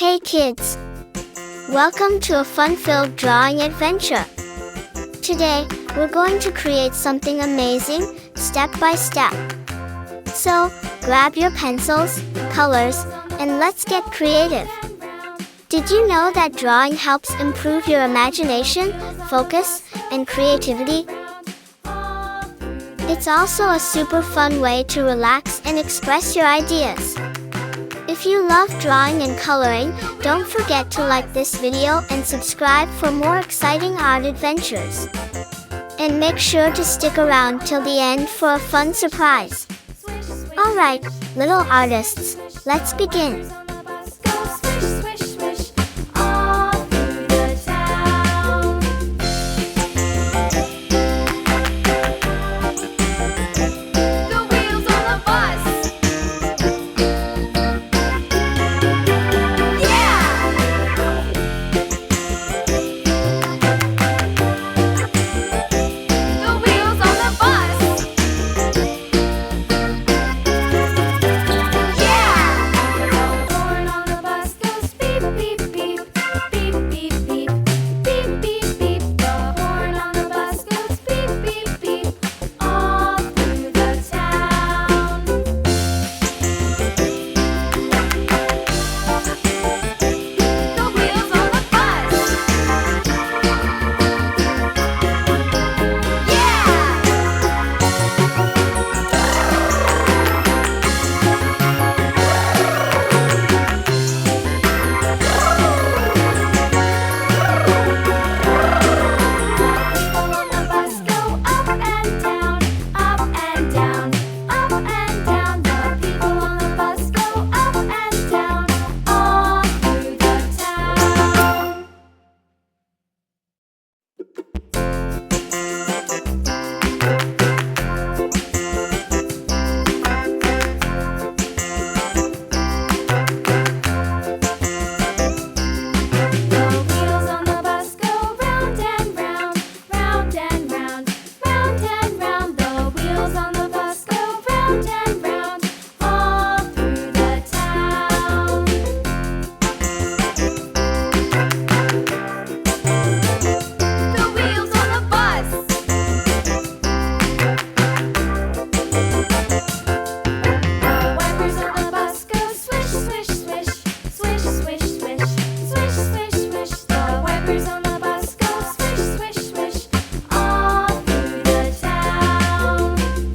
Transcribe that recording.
Hey kids! Welcome to a fun-filled drawing adventure. Today, we're going to create something amazing, step by step. So, grab your pencils, colors, and let's get creative. Did you know that drawing helps improve your imagination, focus, and creativity? It's also a super fun way to relax and express your ideas. If you love drawing and coloring, don't forget to like this video and subscribe for more exciting art adventures. And make sure to stick around till the end for a fun surprise. Alright, little artists, let's begin.